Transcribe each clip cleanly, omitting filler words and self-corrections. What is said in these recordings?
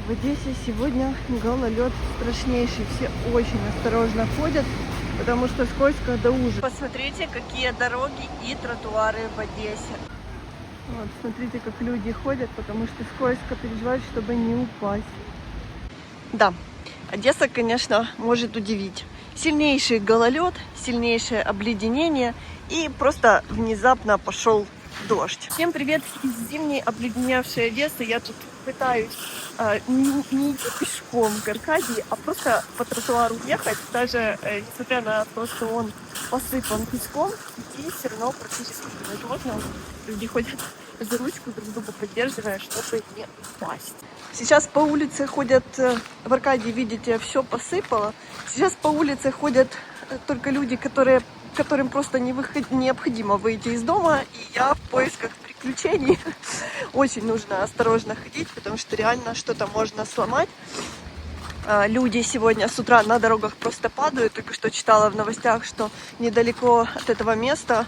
В Одессе сегодня гололед страшнейший. Все очень осторожно ходят, потому что скользко до ужаса. Посмотрите, какие дороги и тротуары в Одессе. Вот, смотрите, как люди ходят, потому что скользко, переживают, чтобы не упасть. Да, Одесса, конечно, может удивить. Сильнейший гололед, сильнейшее обледенение и просто внезапно пошел дождь. Всем привет из зимней обледеневшей Одессы. Я тут пытаюсь не идти пешком к Аркадии, а просто по тротуару ехать. Даже несмотря на то, что он посыпан песком, идти все равно практически невозможно. Люди ходят за ручку, друг друга поддерживая, чтобы не упасть. Сейчас по улице ходят, в Аркадии, видите, все посыпало. Сейчас по улице ходят только люди, которым просто необходимо выйти из дома. И я в поисках приключений. Очень нужно осторожно ходить, потому что реально что-то можно сломать. Люди сегодня с утра на дорогах просто падают. Только что читала в новостях, что недалеко от этого места,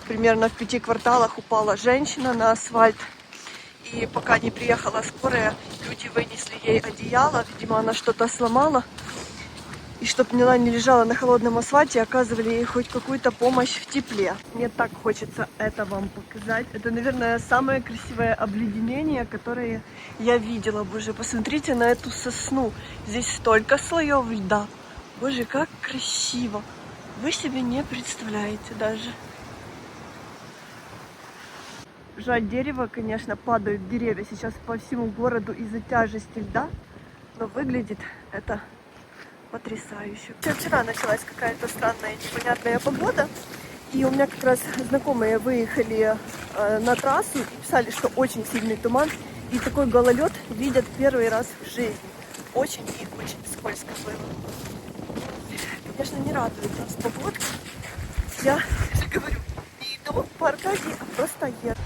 примерно в 5 кварталах, упала женщина на асфальт. И пока не приехала скорая, люди вынесли ей одеяло. Видимо, она что-то сломала. И чтобы она не лежала на холодном асфальте, оказывали ей хоть какую-то помощь в тепле. Мне так хочется это вам показать. Это, наверное, самое красивое обледенение, которое я видела. Боже, посмотрите на эту сосну. Здесь столько слоев льда. Боже, как красиво. Вы себе не представляете даже. Жаль, дерево, конечно, падают деревья сейчас по всему городу из-за тяжести льда. Но выглядит это потрясающе. Вчера началась какая-то странная, непонятная погода. И у меня как раз знакомые выехали на трассу и писали, что очень сильный туман. И такой гололед видят первый раз в жизни. Очень и очень скользко было. Конечно, не радует нас погодка. Я говорю, не иду по Аркадии, а просто еду.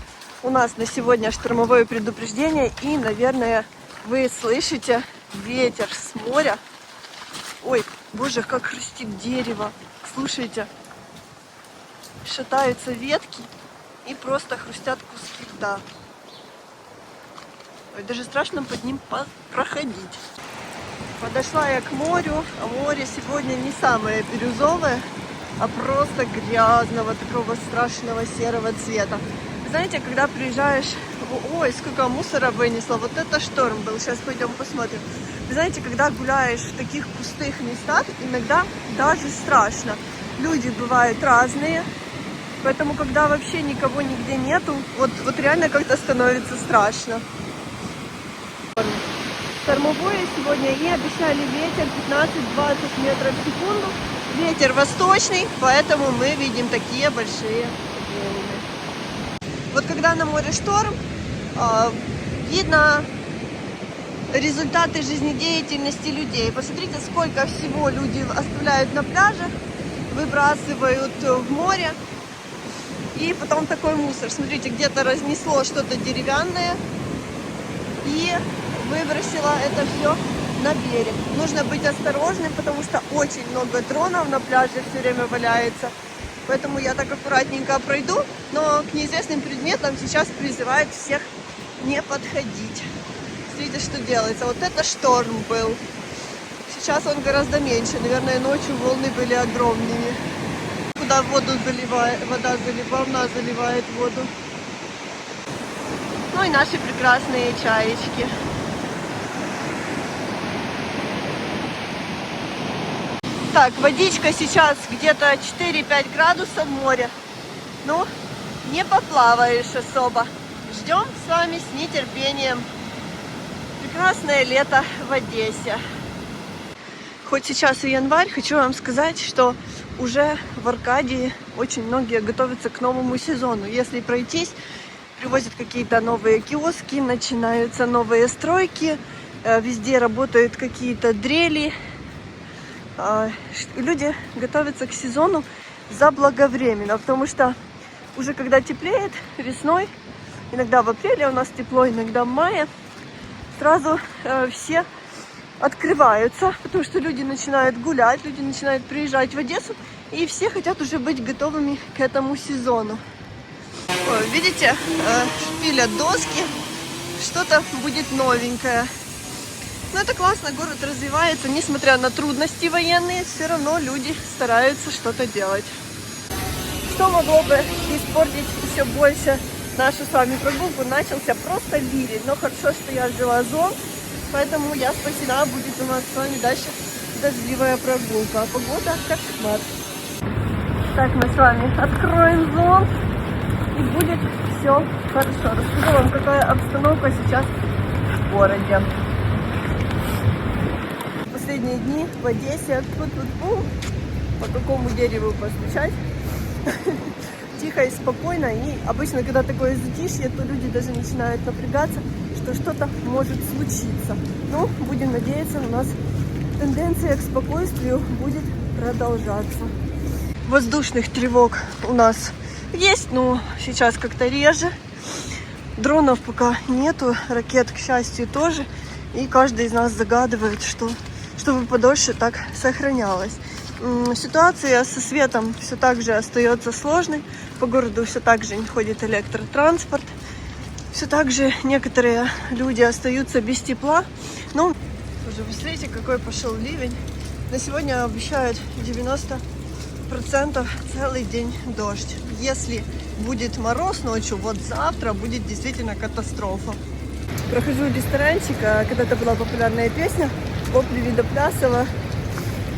У нас на сегодня штормовое предупреждение. И, наверное, вы слышите ветер с моря. Ой, боже, как хрустит дерево. Слушайте, шатаются ветки и просто хрустят куски льда. Ой, даже страшно под ним проходить. Подошла я к морю, а море сегодня не самое бирюзовое, а просто грязного, такого страшного серого цвета. Знаете, когда приезжаешь, ой, сколько мусора вынесло, вот это шторм был, сейчас пойдем посмотрим. Вы знаете, когда гуляешь в таких пустых местах, иногда даже страшно. Люди бывают разные, поэтому когда вообще никого нигде нету, вот реально как-то становится страшно. Штормовое сегодня и обещали ветер 15-20 метров в секунду. Ветер восточный, поэтому мы видим такие большие волны. Вот когда на море шторм, видно результаты жизнедеятельности людей. Посмотрите, сколько всего люди оставляют на пляжах, выбрасывают в море. И потом такой мусор. Смотрите, где-то разнесло что-то деревянное и выбросило это все на берег. Нужно быть осторожным, потому что очень много дронов на пляже все время валяется. Поэтому я так аккуратненько пройду, но к неизвестным предметам сейчас призывают всех не подходить. Смотрите, что делается. Вот это шторм был. Сейчас он гораздо меньше. Наверное, ночью волны были огромными. Куда воду заливает, волна заливает воду. Ну и наши прекрасные чаечки. Так, водичка сейчас где-то 4-5 градусов моря. Ну, не поплаваешь особо. Ждем с вами с нетерпением прекрасное лето в Одессе. Хоть сейчас и январь, хочу вам сказать, что уже в Аркадии очень многие готовятся к новому сезону. Если пройтись, привозят какие-то новые киоски, начинаются новые стройки, везде работают какие-то дрели. Люди готовятся к сезону заблаговременно, потому что уже когда теплеет весной, иногда в апреле у нас тепло, иногда в мае, сразу все открываются, потому что люди начинают гулять, люди начинают приезжать в Одессу, и все хотят уже быть готовыми к этому сезону. Ой, видите, шпилят доски, что-то будет новенькое. Но это классно, город развивается, несмотря на трудности военные, все равно люди стараются что-то делать. Что могло бы испортить еще больше нашу с вами прогулку? Начался просто ливень, но хорошо, что я взяла зонт, поэтому я спасена, будет у нас с вами дальше дождливая прогулка, а погода кошмар. Так, мы с вами откроем зонт, и будет все хорошо. Расскажу вам, какая обстановка сейчас в городе. Последние дни в Одессе, по какому дереву постучать, тихо и спокойно, и обычно, когда такое затишье, то люди даже начинают напрягаться, что что-то может случиться. Но будем надеяться, у нас тенденция к спокойствию будет продолжаться. Воздушных тревог у нас есть, но сейчас как-то реже. Дронов пока нету, ракет, к счастью, тоже. И каждый из нас загадывает, чтобы подольше так сохранялось. Ситуация со светом все так же остается сложной. По городу все так же не ходит электротранспорт. Все так же некоторые люди остаются без тепла. Но уже посмотрите, какой пошел ливень. На сегодня обещают 90% целый день дождь. Если будет мороз ночью, вот завтра будет действительно катастрофа. Прохожу ресторанчик, когда-то была популярная песня Воплі Відоплясова.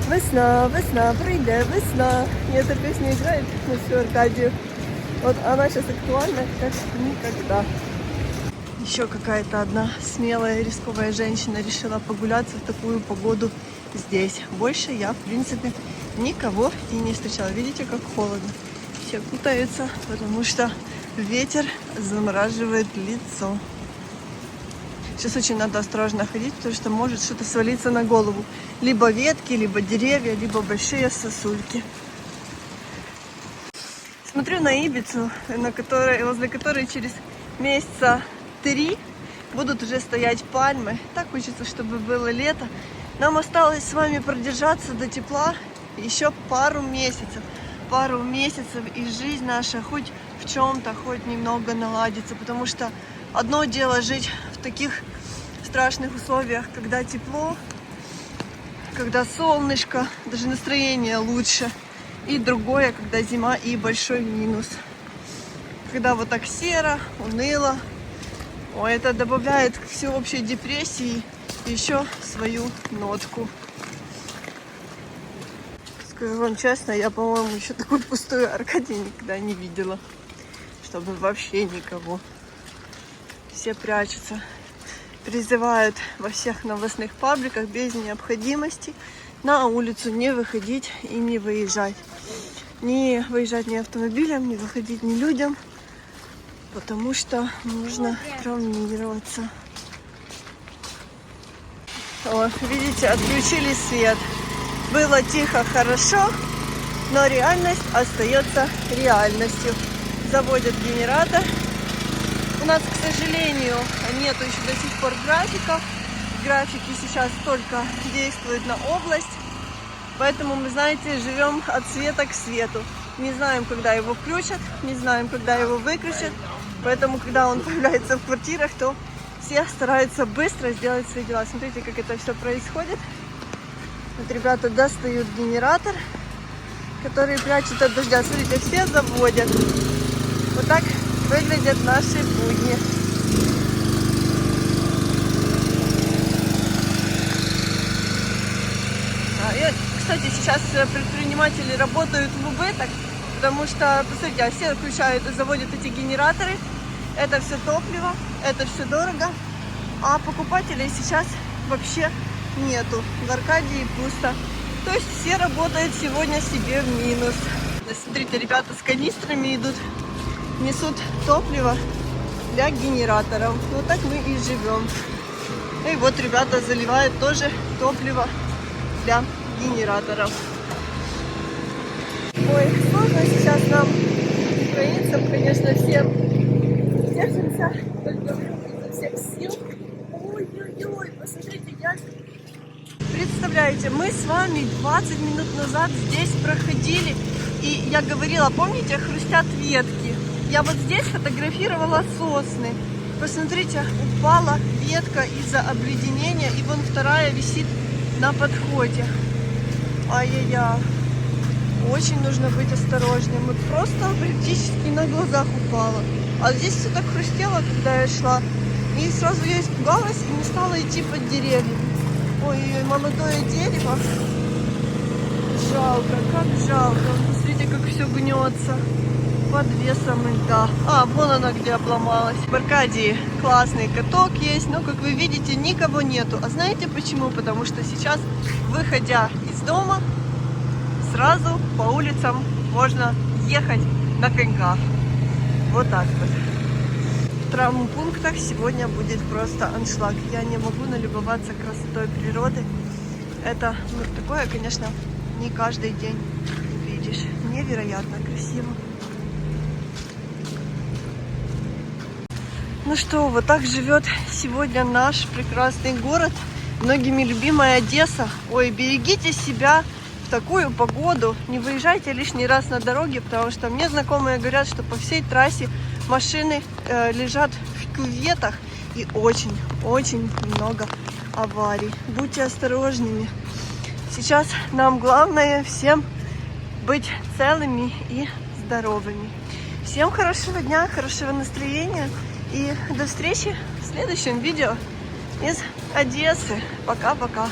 Весна, весна, прийде весна. И эта песня играет на всю Аркадию. Вот она сейчас актуальна, как никогда. Еще какая-то одна смелая, рисковая женщина решила погуляться в такую погоду здесь. Больше я, в принципе, никого и не встречала. Видите, как холодно. Все кутаются, потому что ветер замораживает лицо. Сейчас очень надо осторожно ходить, потому что может что-то свалиться на голову. Либо ветки, либо деревья, либо большие сосульки. Смотрю на Ибицу, возле которой через месяца 3 будут уже стоять пальмы. Так хочется, чтобы было лето. Нам осталось с вами продержаться до тепла еще пару месяцев. Пару месяцев, и жизнь наша хоть в чем-то, хоть немного наладится. Потому что одно дело жить в таких страшных условиях, когда тепло, когда солнышко, даже настроение лучше. И другое, когда зима и большой минус. Когда вот так серо, уныло. Это добавляет к всеобщей депрессии еще свою нотку. Скажу вам честно, я, по-моему, еще такую пустую Аркадию никогда не видела. Чтобы вообще никого. Все прячутся. Призывают во всех новостных пабликах без необходимости на улицу не выходить и не выезжать. Не выезжать ни автомобилем, не выходить ни людям. Потому что можно травмироваться. Вот, видите, отключили свет. Было тихо, хорошо, но реальность остается реальностью. Заводят генератор. У нас, к сожалению, нету еще до сих пор графиков. Графики сейчас только действуют на область. Поэтому мы, знаете, живем от света к свету. Не знаем, когда его включат, не знаем, когда его выключат. Поэтому, когда он появляется в квартирах, то все стараются быстро сделать свои дела. Смотрите, как это все происходит. Вот ребята достают генератор, который прячут от дождя. Смотрите, все заводят. Вот так выглядят наши будни. И, кстати, сейчас предприниматели работают в убыток, потому что, посмотрите, все включают и заводят эти генераторы. Это все топливо, это все дорого, а покупателей сейчас вообще нету. В Аркадии пусто. То есть все работают сегодня себе в минус. Смотрите, ребята с канистрами идут, несут топливо для генераторов. Вот так мы и живем. И вот ребята заливают тоже топливо для генераторов. Ой, сложно сейчас нам, украинцам, конечно, всем. Держимся, только изо всех сил. Ой-ой-ой, посмотрите, я... Представляете, мы с вами 20 минут назад здесь проходили, и я говорила, помните, хрустят ветки. Я вот здесь фотографировала сосны. Посмотрите, упала ветка из-за обледенения, и вон в вторая висит на подходе. Ай-яй-яй. Очень нужно быть осторожным. Вот просто практически на глазах упала. А здесь все так хрустело, когда я шла. И сразу я испугалась и не стала идти под деревьями. Ой, молодое дерево. Жалко, как жалко. Посмотрите, как все гнется под весом льда. А, вон она где обломалась. В Аркадии классный каток есть, но, как вы видите, никого нету. А знаете почему? Потому что сейчас, выходя из дома, сразу по улицам можно ехать на коньках. Вот так вот. В травмпунктах сегодня будет просто аншлаг. Я не могу налюбоваться красотой природы. Это, такое, конечно, не каждый день увидишь. Невероятно красиво. Ну что, вот так живет сегодня наш прекрасный город. Многими любимая Одесса. Ой, берегите себя в такую погоду. Не выезжайте лишний раз на дороге, потому что мне знакомые говорят, что по всей трассе машины лежат в кюветах и очень много аварий. Будьте осторожными. Сейчас нам главное всем быть целыми и здоровыми. Всем хорошего дня, хорошего настроения и до встречи в следующем видео из Одессы. Пока-пока.